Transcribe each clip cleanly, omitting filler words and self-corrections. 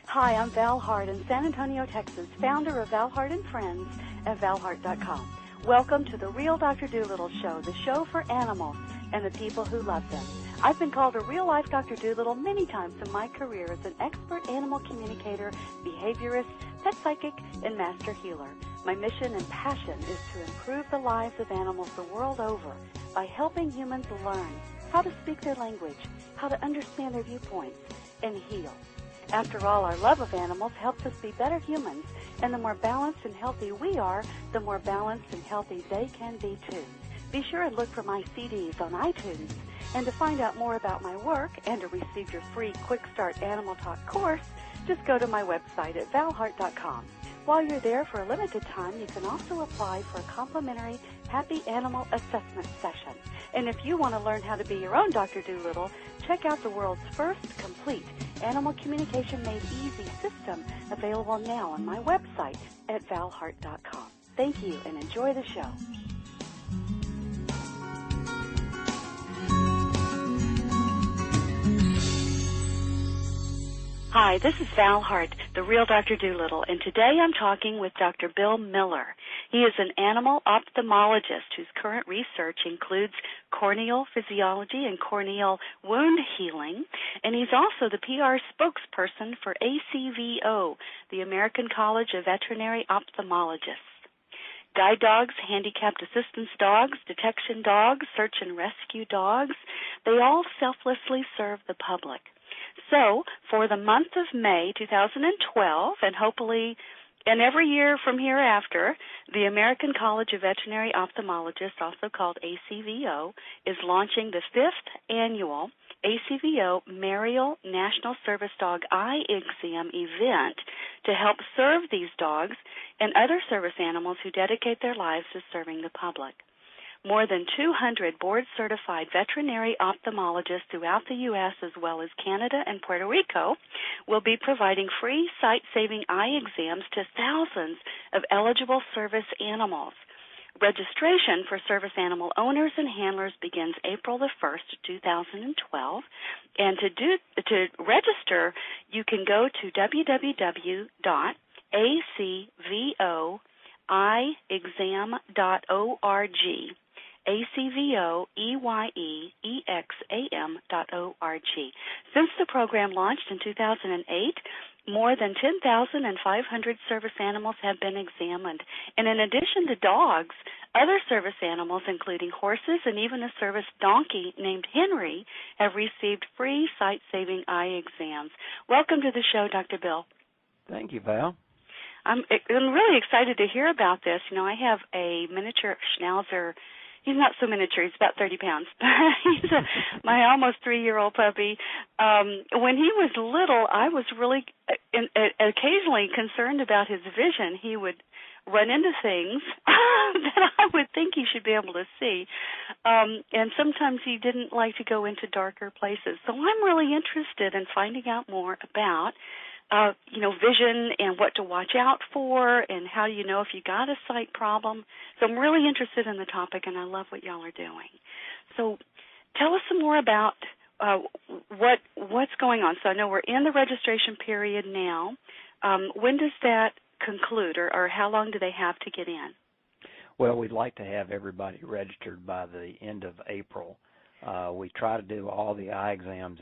Hi, I'm Val Hart in San Antonio, Texas, founder of Val Hart and Friends at valhart.com. Welcome to the Real Dr. Doolittle Show, the show for animals and the people who love them. I've been called a real-life Dr. Doolittle many times in my career as an expert animal communicator, behaviorist, pet psychic, and master healer. My mission and passion is to improve the lives of animals the world over by helping humans learn how to speak their language, how to understand their viewpoints, and heal. After all, our love of animals helps us be better humans, and the more balanced and healthy we are, the more balanced and healthy they can be too. Be sure and look for my CDs on iTunes. And to find out more about my work and to receive your free Quick Start Animal Talk course, just go to my website at valhart.com. While you're there for a limited time, you can also apply for a complimentary Happy Animal Assessment session. And if you want to learn how to be your own Dr. Doolittle, check out the world's first complete Animal Communication Made Easy system, available now on my website at valhart.com. Thank you and enjoy the show. Hi, this is Val Hart, the real Dr. Doolittle, and today I'm talking with Dr. Bill Miller. He is an animal ophthalmologist whose current research includes corneal physiology and corneal wound healing, and he's also the PR spokesperson for ACVO, the American College of Veterinary Ophthalmologists. Guide dogs, handicapped assistance dogs, detection dogs, search and rescue dogs, they all selflessly serve the public. So, for the month of May 2012, and hopefully, and every year from hereafter, the American College of Veterinary Ophthalmologists, also called ACVO, is launching the 5th annual ACVO Marial National Service Dog Eye Exam event to help serve these dogs and other service animals who dedicate their lives to serving the public. More than 200 board-certified veterinary ophthalmologists throughout the U.S. as well as Canada and Puerto Rico will be providing free sight-saving eye exams to thousands of eligible service animals. Registration for service animal owners and handlers begins April the 1st, 2012. And to register, you can go to www.acvoeyeexam.org. ACVOEYEEXAM.org. Since the program launched in 2008, more than 10,500 service animals have been examined. And in addition to dogs, other service animals, including horses and even a service donkey named Henry, have received free sight-saving eye exams. Welcome to the show, Dr. Bill. Thank you, Val. I'm really excited to hear about this. You know, I have a miniature schnauzer. He's not so miniature. He's about 30 pounds. He's my almost 3-year-old puppy. When he was little, I was really occasionally concerned about his vision. He would run into things that I would think he should be able to see. And sometimes he didn't like to go into darker places. So I'm really interested in finding out more about vision and what to watch out for and how you know if you got a sight problem. So I'm really interested in the topic, and I love what y'all are doing. So tell us some more about what's going on. So I know we're in the registration period now. When does that conclude, or how long do they have to get in? Well, we'd like to have everybody registered by the end of April. We try to do all the eye exams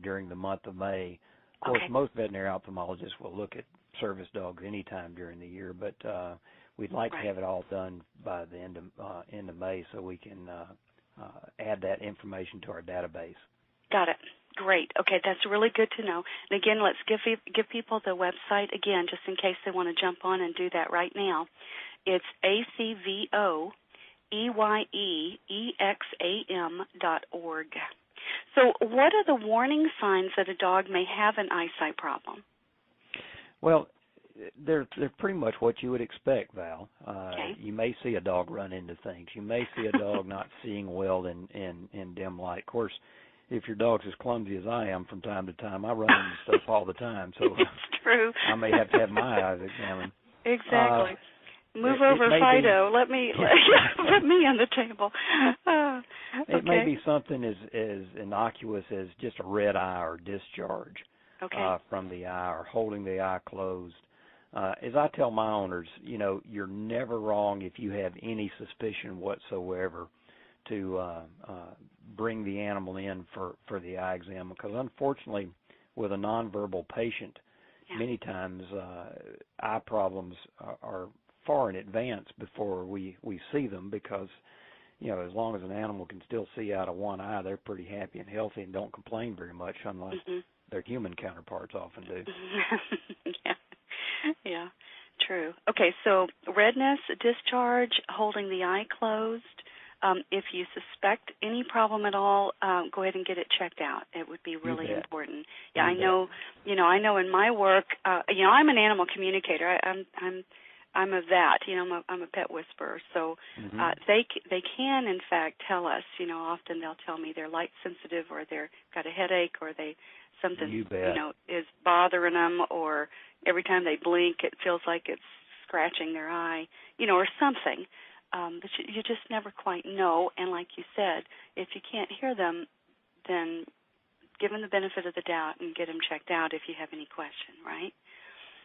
during the month of May. Of course, most veterinary ophthalmologists will look at service dogs anytime during the year, but we'd like to have it all done by the end of May so we can add that information to our database. Got it. Great. Okay, that's really good to know. And again, let's give people the website again, just in case they want to jump on and do that right now. It's ACVOEYEEXAM.org. So what are the warning signs that a dog may have an eyesight problem? Well, they're pretty much what you would expect, Val. Okay. You may see a dog run into things. You may see a dog not seeing well in dim light. Of course, if your dog's as clumsy as I am from time to time, I run into stuff all the time. So it's true. I may have to have my eyes examined. Exactly. Move over, Fido. Let me put me on the table. It may be something as innocuous as just a red eye or discharge. from the eye or holding the eye closed. As I tell my owners, you're never wrong if you have any suspicion whatsoever to bring the animal in for the eye exam, because unfortunately with a nonverbal patient, many times eye problems are far in advance before we see them, because as long as an animal can still see out of one eye, they're pretty happy and healthy and don't complain very much, unlike their human counterparts often do. Yeah, true. Okay, so redness, discharge, holding the eye closed. If you suspect any problem at all, go ahead and get it checked out. It would be really important. Yeah, I know. I know in my work. I'm an animal communicator. I'm a vet. I'm a pet whisperer. So they can in fact tell us. Often they'll tell me they're light sensitive, or they've got a headache, or something is bothering them, or every time they blink it feels like it's scratching their eye, or something. But you just never quite know. And like you said, if you can't hear them, then give them the benefit of the doubt and get them checked out if you have any question, right?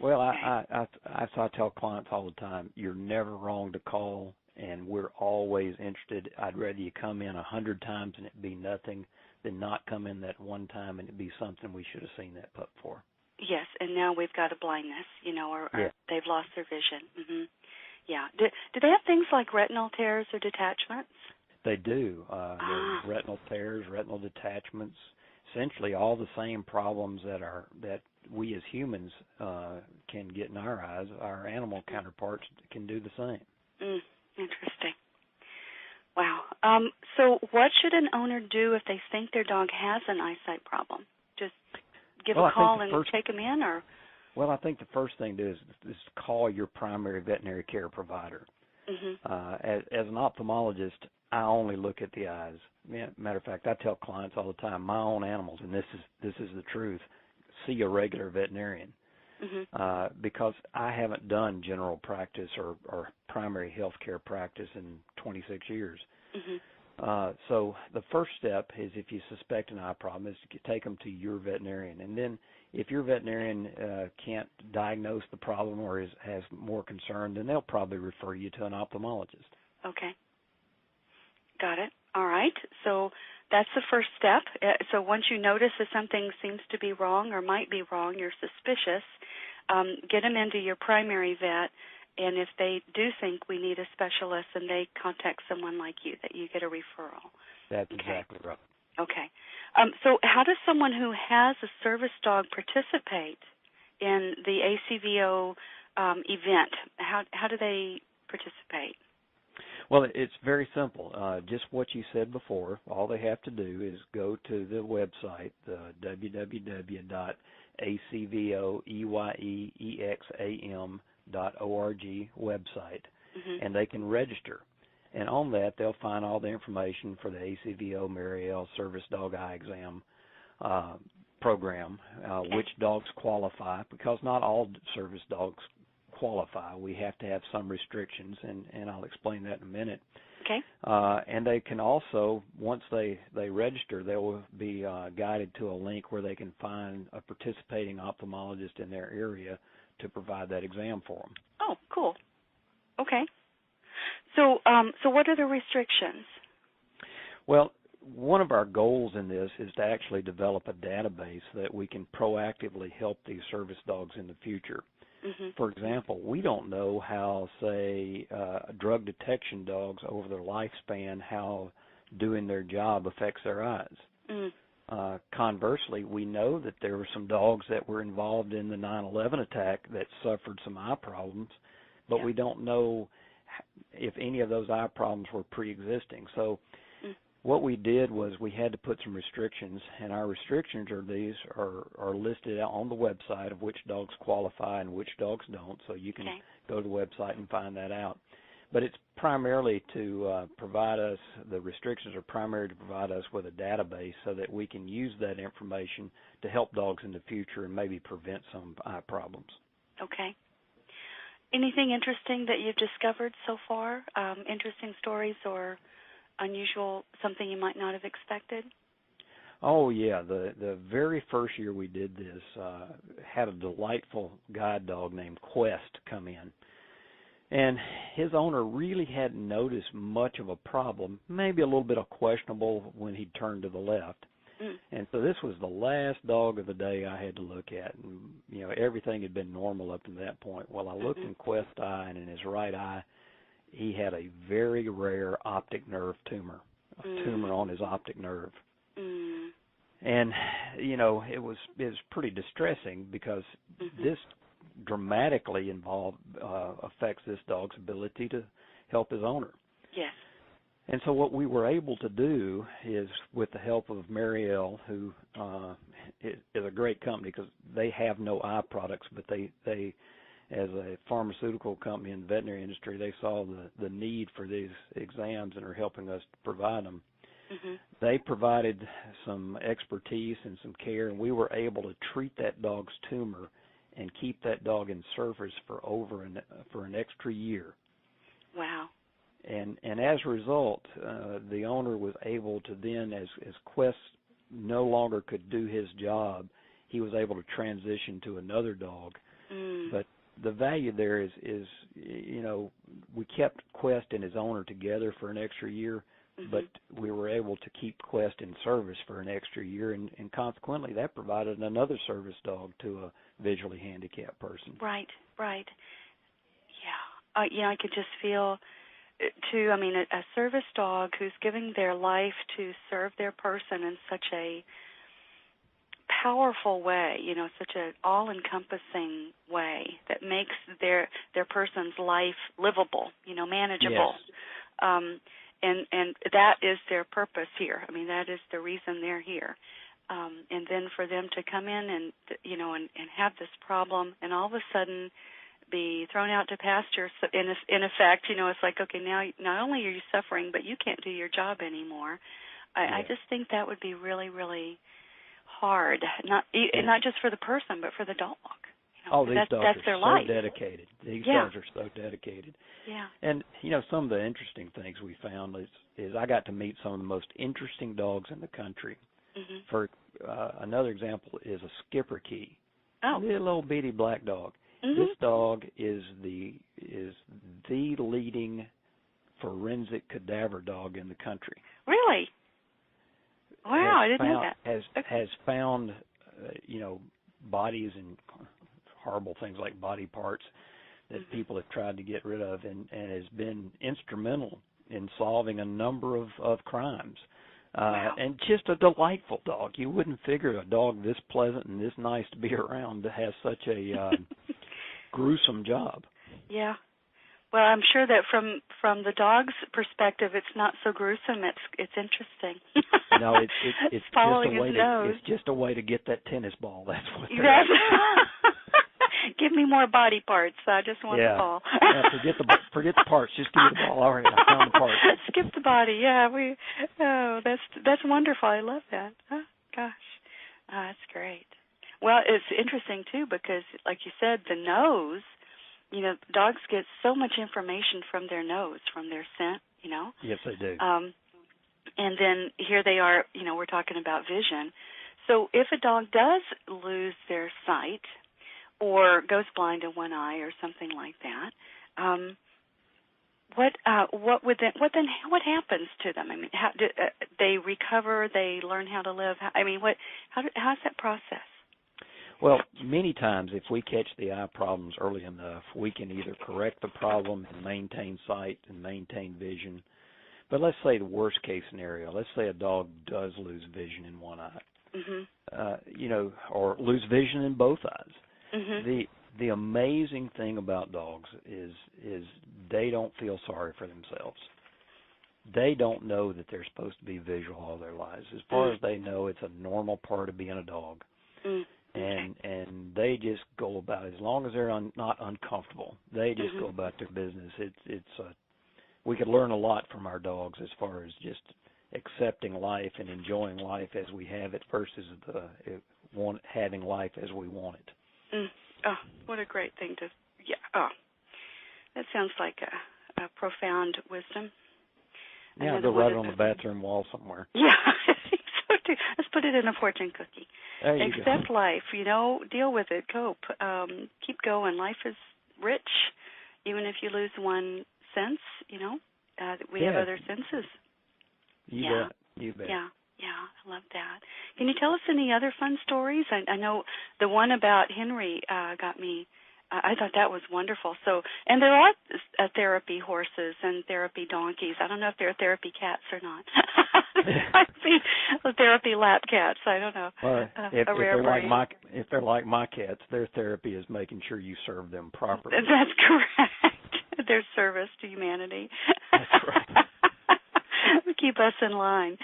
Well, I tell clients all the time, you're never wrong to call, and we're always interested. I'd rather you come in 100 times and it be nothing than not come in that one time and it be something we should have seen that pup for. Yes, and now we've got a blindness, or they've lost their vision. Mm-hmm. Yeah. Do they have things like retinal tears or detachments? They do. There's retinal tears, retinal detachments, essentially all the same problems that we as humans can get in our eyes. Our animal counterparts can do the same. Interesting. Wow. So what should an owner do if they think their dog has an eyesight problem? Just give a call and take them in, or? Well, I think the first thing to do is call your primary veterinary care provider. As an ophthalmologist, I only look at the eyes. Matter of fact, I tell clients all the time, my own animals, and this is the truth, see a regular veterinarian. Because I haven't done general practice or primary health care practice in 26 years. So the first step is, if you suspect an eye problem, is to take them to your veterinarian. And then if your veterinarian can't diagnose the problem or has more concern, then they'll probably refer you to an ophthalmologist. Okay. Got it. All right. So that's the first step. So once you notice that something seems to be wrong or might be wrong, you're suspicious, get them into your primary vet, and if they do think we need a specialist, then they contact someone like you, that you get a referral. That's exactly right. Okay. So how does someone who has a service dog participate in the ACVO event? How do they participate? Well, it's very simple. Just what you said before. All they have to do is go to the website, the www.acvoeyeexam.org website, and they can register. And on that, they'll find all the information for the ACVO Mariel Service Dog Eye Exam program, which dogs qualify, because not all service dogs qualify. We have to have some restrictions, and I'll explain that in a minute. Okay. And they can also, once they register, they will be guided to a link where they can find a participating ophthalmologist in their area to provide that exam for them. Oh, cool. Okay. So what are the restrictions? Well, one of our goals in this is to actually develop a database that we can proactively help these service dogs in the future. For example, we don't know how, say, drug detection dogs over their lifespan, how doing their job affects their eyes. Conversely, we know that there were some dogs that were involved in the 9/11 attack that suffered some eye problems, but we don't know if any of those eye problems were pre-existing. So what we did was we had to put some restrictions, and our restrictions are listed out on the website of which dogs qualify and which dogs don't, so you can go to the website and find that out. But it's primarily to provide us, the restrictions are primarily to provide us with a database so that we can use that information to help dogs in the future and maybe prevent some eye problems. Okay. Anything interesting that you've discovered so far? Interesting stories or unusual, something you might not have expected? Oh, yeah. The very first year we did this, had a delightful guide dog named Quest come in. And his owner really hadn't noticed much of a problem, maybe a little bit of questionable when he turned to the left. And so this was the last dog of the day I had to look at. And, you know, everything had been normal up to that point. Well, I looked in Quest's eye, and in his right eye, he had a very rare optic nerve tumor, a tumor on his optic nerve. And, you know, it was pretty distressing because this dramatically affects this dog's ability to help his owner. Yes. And so what we were able to do is, with the help of Marielle, who is a great company because they have no eye products, but they as a pharmaceutical company in the veterinary industry, they saw the need for these exams and are helping us to provide them. They provided some expertise and some care, and we were able to treat that dog's tumor and keep that dog in service for an extra year. Wow. And as a result, the owner was able to then, as Quest no longer could do his job, he was able to transition to another dog. But the value there is, you know, we kept Quest and his owner together for an extra year, but we were able to keep Quest in service for an extra year, and consequently that provided another service dog to a visually handicapped person. Right. Yeah. You know, I could just feel, too, I mean, a service dog who's giving their life to serve their person in such a powerful way, you know, such an all-encompassing way that makes their person's life livable, you know, manageable. Yes. And that is their purpose here. I mean, that is the reason they're here. And then for them to come in and, you know, and have this problem and all of a sudden be thrown out to pasture, so in effect, you know, it's like, okay, now not only are you suffering, but you can't do your job anymore. I just think that would be really, really hard, not just for the person, but for the dog. You know, these dogs that's are their so life. dedicated. These dogs are so dedicated. Yeah. And, you know, some of the interesting things we found is I got to meet some of the most interesting dogs in the country. For another example is a skipper key. Oh. Little old bitty black dog. This dog is the leading forensic cadaver dog in the country. Really? Wow, I didn't know that. Has found, you know, bodies and horrible things like body parts that people have tried to get rid of, and has been instrumental in solving a number of crimes. Wow. And just a delightful dog. You wouldn't figure a dog this pleasant and this nice to be around to have such a gruesome job. Yeah. Well, I'm sure that from the dog's perspective, it's not so gruesome. It's interesting. No, it's following just a way his nose. It's just a way to get that tennis ball. That's what. Give me more body parts. I just want the ball. Forget the parts. Just give me the ball. All right, I found the parts. Skip the body. Yeah, that's wonderful. I love that. Oh, gosh, that's great. Well, it's interesting too because, like you said, the nose. You know, dogs get so much information from their nose, from their scent. You know. Yes, they do. And then here they are. You know, we're talking about vision. So if a dog does lose their sight, or goes blind in one eye, or something like that, what happens to them? I mean, how do they recover? They learn how to live. How's that process? Well, many times if we catch the eye problems early enough, we can either correct the problem and maintain sight and maintain vision. But let's say the worst case scenario. Let's say a dog does lose vision in one eye, you know, or lose vision in both eyes. The amazing thing about dogs is they don't feel sorry for themselves. They don't know that they're supposed to be visual all their lives. As far as they know, it's a normal part of being a dog. And they just go about, as long as they're not uncomfortable, they just go about their business. We could learn a lot from our dogs as far as just accepting life and enjoying life as we have it versus having life as we want it. Oh, what a great thing to, that sounds like a profound wisdom. Yeah, go write it on the bathroom wall somewhere. Yeah, I think so too. Let's put put it in a fortune cookie. There you Accept go. life, deal with it, cope. Keep going. Life is rich, even if you lose one sense, we have other senses. You bet. You bet. Yeah, I love that. Can you tell us any other fun stories? I know the one about Henry got me. I thought that was wonderful. So, and there are therapy horses and therapy donkeys. I don't know if they're therapy cats or not. Therapy lap cats. I don't know. Well, if they're like my cats, their therapy is making sure you serve them properly. That's correct. Their service to humanity. That's right. Keep us in line.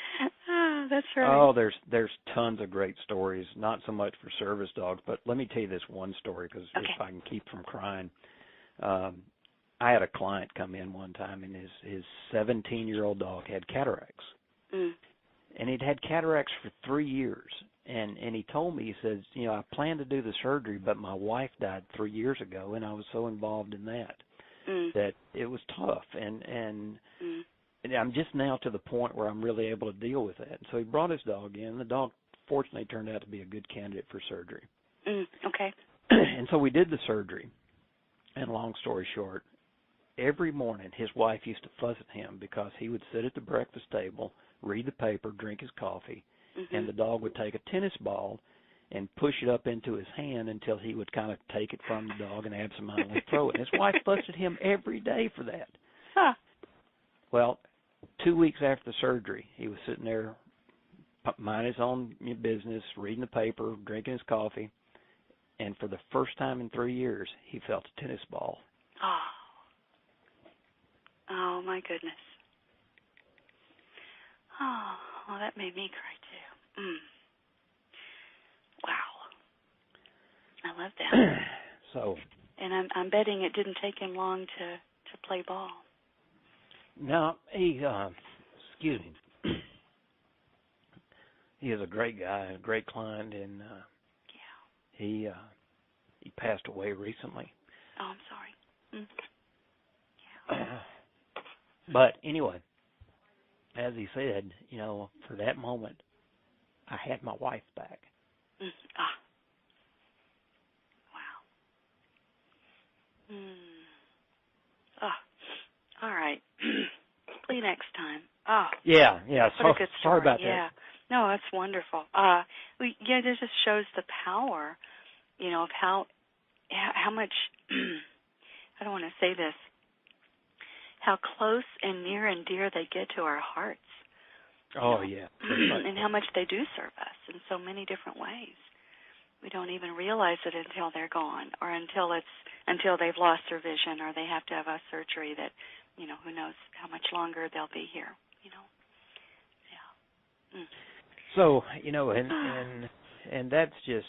That's right. Oh, there's tons of great stories. Not so much for service dogs, but let me tell you this one story because if I can keep from crying. I had a client come in one time, and his 17-year-old dog had cataracts. Mm. And he'd had cataracts for 3 years. And he told me, he says, I planned to do the surgery, but my wife died 3 years ago, and I was so involved in that that it was tough. And I'm just now to the point where I'm really able to deal with that. And so he brought his dog in. The dog, fortunately, turned out to be a good candidate for surgery. Okay. And so we did the surgery. And long story short, every morning his wife used to fuss at him because he would sit at the breakfast table, read the paper, drink his coffee, and the dog would take a tennis ball and push it up into his hand until he would kind of take it from the dog and absentmindedly throw it. And his wife fussed at him every day for that. Huh. Well, 2 weeks after the surgery, he was sitting there minding his own business, reading the paper, drinking his coffee, and for the first time in 3 years, he felt a tennis ball. Oh, my goodness. Oh, well, that made me cry, too. Wow. I love that. So. And I'm betting it didn't take him long to play ball. No, he, excuse me. He is a great guy, a great client, and he passed away recently. Oh, I'm sorry. But anyway, as he said, for that moment, I had my wife back. Wow. All right. Play next time. Oh. Yeah. What a good story. Sorry about that. Yeah. No, that's wonderful. This just shows the power, of how much, I don't want to say this, how close and near and dear they get to our hearts. Oh, yeah. And how much they do serve us in so many different ways. We don't even realize it until they're gone, or until they've lost their vision, or they have to have a surgery that, who knows how much longer they'll be here. Yeah. So, and that's just,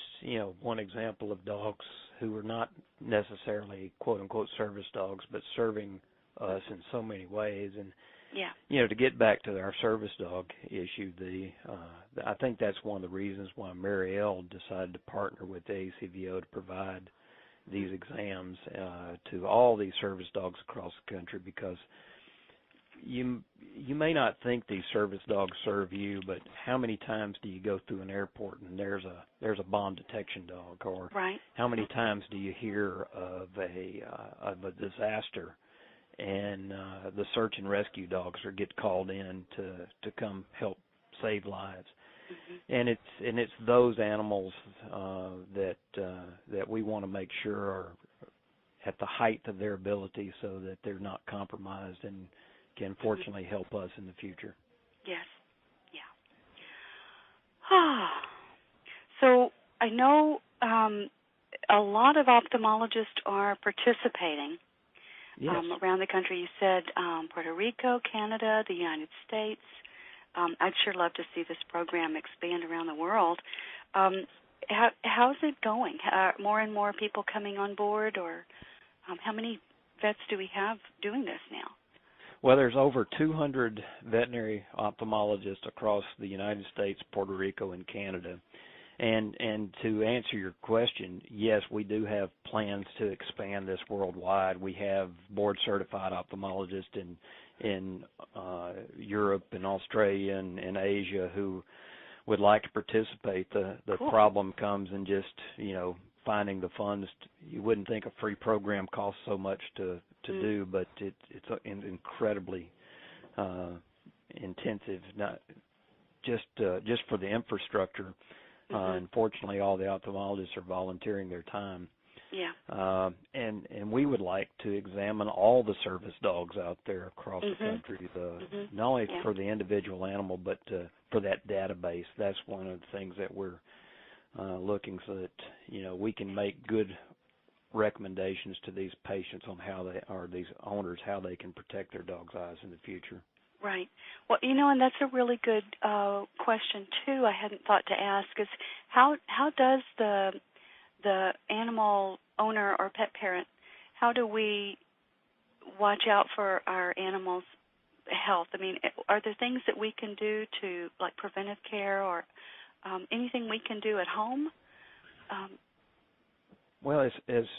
one example of dogs who are not necessarily quote unquote service dogs, but serving us in so many ways. And to get back to our service dog issue, I think that's one of the reasons why Mary L. decided to partner with the ACVO to provide these exams to all these service dogs across the country, because you may not think these service dogs serve you, but how many times do you go through an airport and there's a bomb detection dog, or how many times do you hear of a disaster and the search and rescue dogs get called in to come help save lives? And it's those animals that we want to make sure are at the height of their ability, so that they're not compromised and can fortunately help us in the future. Yes. Yeah. So I know a lot of ophthalmologists are participating around the country. You said Puerto Rico, Canada, the United States. I'd sure love to see this program expand around the world. How's it going? More and more people coming on board, or how many vets do we have doing this now? Well, there's over 200 veterinary ophthalmologists across the United States, Puerto Rico, and Canada. And to answer your question, yes, we do have plans to expand this worldwide. We have board-certified ophthalmologists in Europe and Australia and Asia who would like to participate. The Cool. problem comes in just, finding the funds. You wouldn't think a free program costs so much to do, but it's incredibly intensive. Not just for the infrastructure. Unfortunately, all the ophthalmologists are volunteering their time. Yeah. And we would like to examine all the service dogs out there across the country, not only for the individual animal, but for that database. That's one of the things that we're looking, so that we can make good recommendations to these patients on these owners, how they can protect their dog's eyes in the future. Right. Well, and that's a really good question too. I hadn't thought to ask is how does the animal owner or pet parent, how do we watch out for our animals' health? I mean, are there things that we can do to, like preventive care or anything we can do at home? Well, as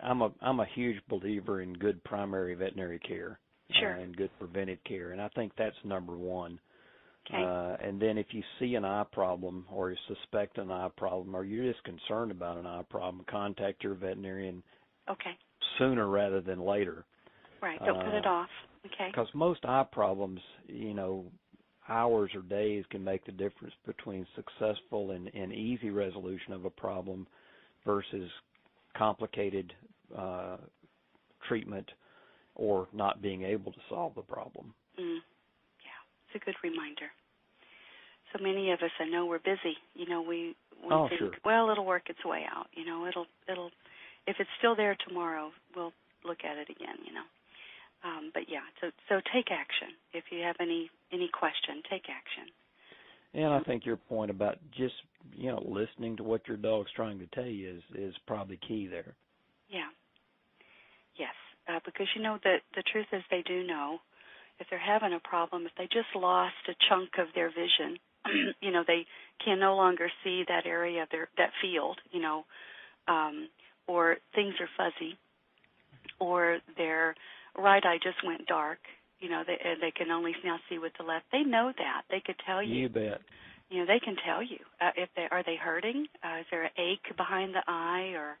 I'm a huge believer in good primary veterinary care. Sure. And good preventive care, and I think that's number one. Okay. And then if you see an eye problem or you suspect an eye problem or you're just concerned about an eye problem, contact your veterinarian sooner rather than later. Right, don't put it off. Okay. Because most eye problems, hours or days can make the difference between successful and easy resolution of a problem versus complicated treatment or not being able to solve the problem. Yeah, it's a good reminder. So many of us, I know we're busy. We think, sure. Well, it'll work its way out. It'll. If it's still there tomorrow, we'll look at it again. But yeah, so take action. If you have any question, take action. And I think your point about just listening to what your dog's trying to tell you is probably key there. Yeah. Yes. Because the truth is they do know if they're having a problem, if they just lost a chunk of their vision, they can no longer see that area of that field, or things are fuzzy, or their right eye just went dark, they can only now see with the left. They know that. They could tell you. You bet. They can tell you if are they hurting? Is there an ache behind the eye, or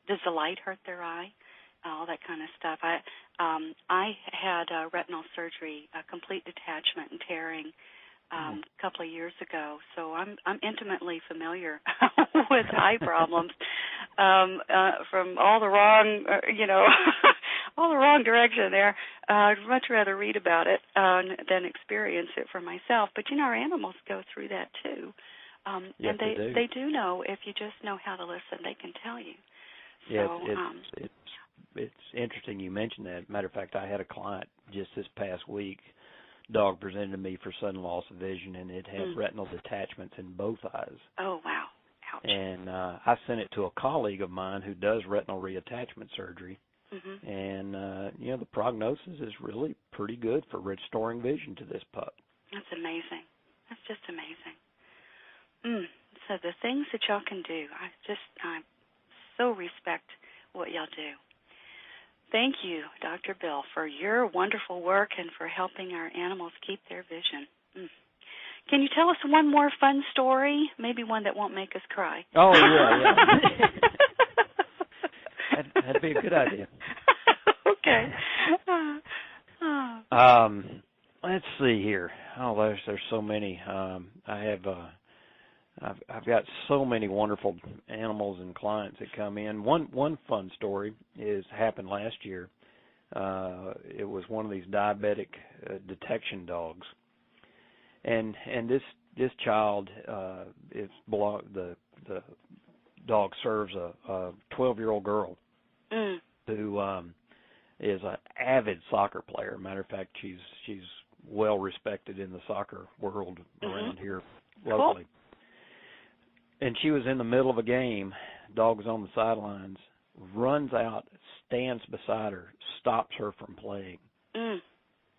does the light hurt their eye? All that kind of stuff. I had retinal surgery, complete detachment and tearing, a couple of years ago, so I'm intimately familiar with eye problems from all the wrong, all the wrong direction there. I'd much rather read about it than experience it for myself. But our animals go through that too, yes, and they do know if you just know how to listen. They can tell you. So, yeah, it's interesting you mentioned that. Matter of fact, I had a client just this past week. Dog presented to me for sudden loss of vision, and it had retinal detachments in both eyes. Oh, wow. Ouch. And I sent it to a colleague of mine who does retinal reattachment surgery. And, the prognosis is really pretty good for restoring vision to this pup. That's amazing. That's just amazing. So the things that y'all can do, I so respect what y'all do. Thank you, Dr. Bill, for your wonderful work and for helping our animals keep their vision. Can you tell us one more fun story? Maybe one that won't make us cry. Oh, yeah. That'd be a good idea. Okay. Let's see here. Oh, there's so many. I've got so many wonderful animals and clients that come in. One fun story happened last year. It was one of these diabetic detection dogs, and this child the dog serves a 12-year-old girl who is an avid soccer player. Matter of fact, she's well respected in the soccer world around here locally. Cool. And she was in the middle of a game, dog was on the sidelines, runs out, stands beside her, stops her from playing.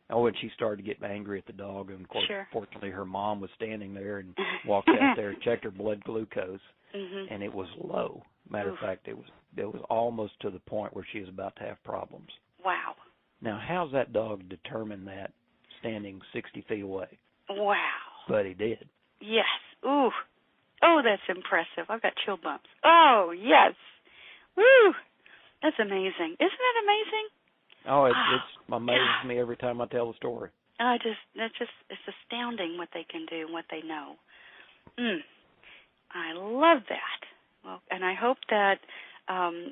Oh, and she started to get angry at the dog, and of course, fortunately, her mom was standing there and walked out there, checked her blood glucose, and it was low. Matter of fact, it was almost to the point where she was about to have problems. Wow. Now, how's that dog determine that standing 60 feet away? Wow. But he did. Yes. Ooh. Oh, that's impressive. I've got chill bumps. Oh, yes. Woo. That's amazing. Isn't that amazing? Oh, it amazes me every time I tell the story. It's astounding what they can do and what they know. I love that. Well, and I hope that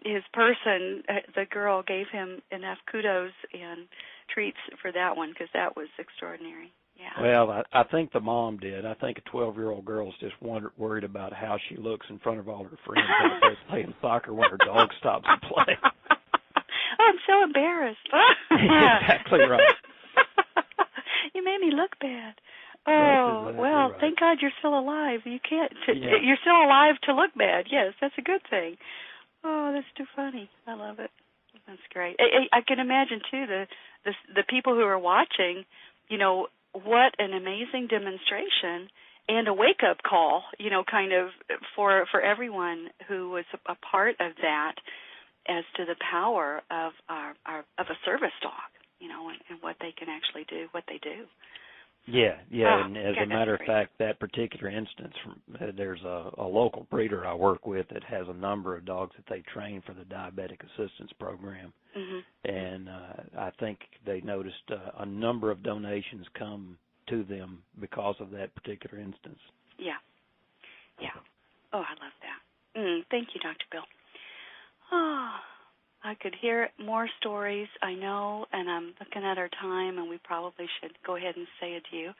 his person, the girl, gave him enough kudos and treats for that one, because that was extraordinary. Yeah. Well, I think the mom did. I think a 12-year-old girl's just worried about how she looks in front of all her friends out there playing soccer when her dog stops to play. Oh, I'm so embarrassed. Exactly right. You made me look bad. Oh, exactly well, right. Thank God you're still alive. You can't. You're still alive to look bad. Yes, that's a good thing. Oh, that's too funny. I love it. That's great. I can imagine too the people who are watching. You know, what an amazing demonstration and a wake-up call. You know, kind of for everyone who was a part of that, as to the power of a service dog. You know, and what they can actually do, what they do. Yeah, and as a matter of fact, that particular instance, there's a local breeder I work with that has a number of dogs that they train for the diabetic assistance program, and I think they noticed a number of donations come to them because of that particular instance. Yeah. Oh, I love that. Thank you, Dr. Bill. Oh, I could hear more stories, I know, and I'm looking at our time, and we probably should go ahead and say adieu.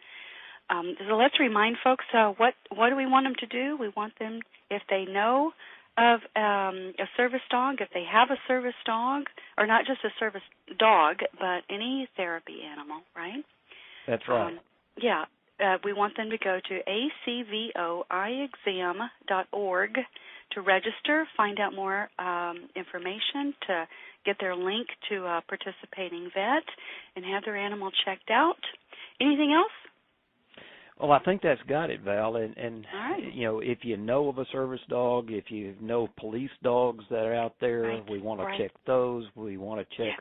So let's remind folks, what do we want them to do? We want them, if they know of a service dog, if they have a service dog, or not just a service dog, but any therapy animal, right? That's right. We want them to go to acvoiexam.org to register, find out more information, to get their link to a participating vet, and have their animal checked out. Anything else? Well, I think that's got it, Val. And right. You know, if you know of a service dog, if you know police dogs that are out there, right. We want to check those. We want to check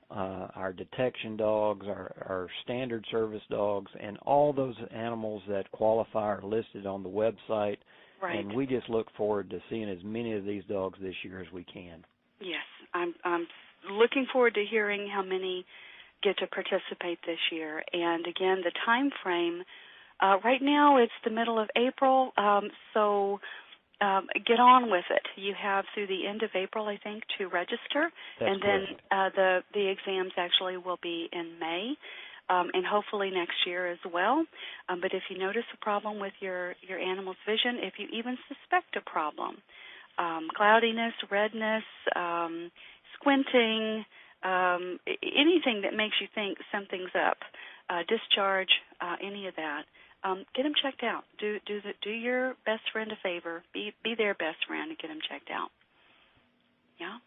our detection dogs, our standard service dogs, and all those animals that qualify are listed on the website. Right. And we just look forward to seeing as many of these dogs this year as we can. Yes, I'm looking forward to hearing how many get to participate this year. And again, the time frame, right now it's the middle of April, so get on with it. You have through the end of April, I think, to register. That's and correct. Then the exams actually will be in May. And hopefully next year as well. But if you notice a problem with your animal's vision, if you even suspect a problem, cloudiness, redness, squinting, anything that makes you think something's up, discharge, any of that, get them checked out. Do your best friend a favor. Be their best friend and get them checked out. Yeah.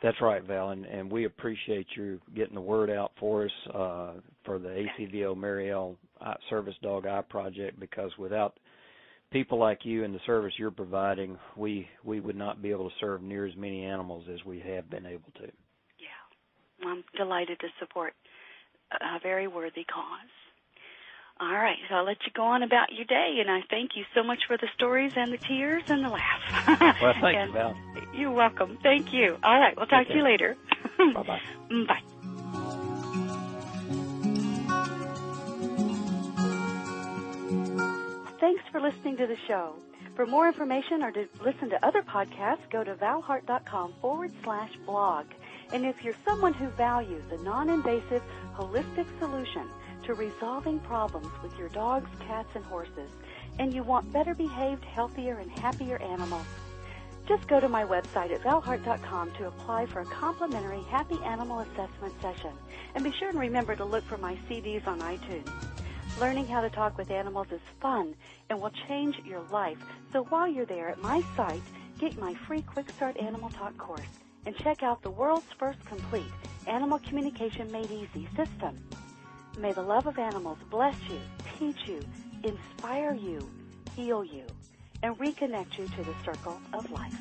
That's right, Val, and we appreciate you getting the word out for us for the ACVO Mariel Service Dog Eye Project, because without people like you and the service you're providing, we would not be able to serve near as many animals as we have been able to. Yeah. Well, I'm delighted to support a very worthy cause. All right, so I'll let you go on about your day, and I thank you so much for the stories and the tears and the laughs. Well, thank you, Val. You're welcome. Thank you. All right, we'll talk to you later. Bye-bye. Bye. Thanks for listening to the show. For more information or to listen to other podcasts, go to valhart.com/blog. And if you're someone who values a non-invasive, holistic solution to resolving problems with your dogs, cats, and horses, and you want better behaved, healthier, and happier animals, just go to my website at valhart.com to apply for a complimentary Happy Animal Assessment session. And be sure and remember to look for my CDs on iTunes. Learning how to talk with animals is fun and will change your life. So while you're there at my site, get my free Quick Start Animal Talk course and check out the world's first complete Animal Communication Made Easy system. May the love of animals bless you, teach you, inspire you, heal you, and reconnect you to the circle of life.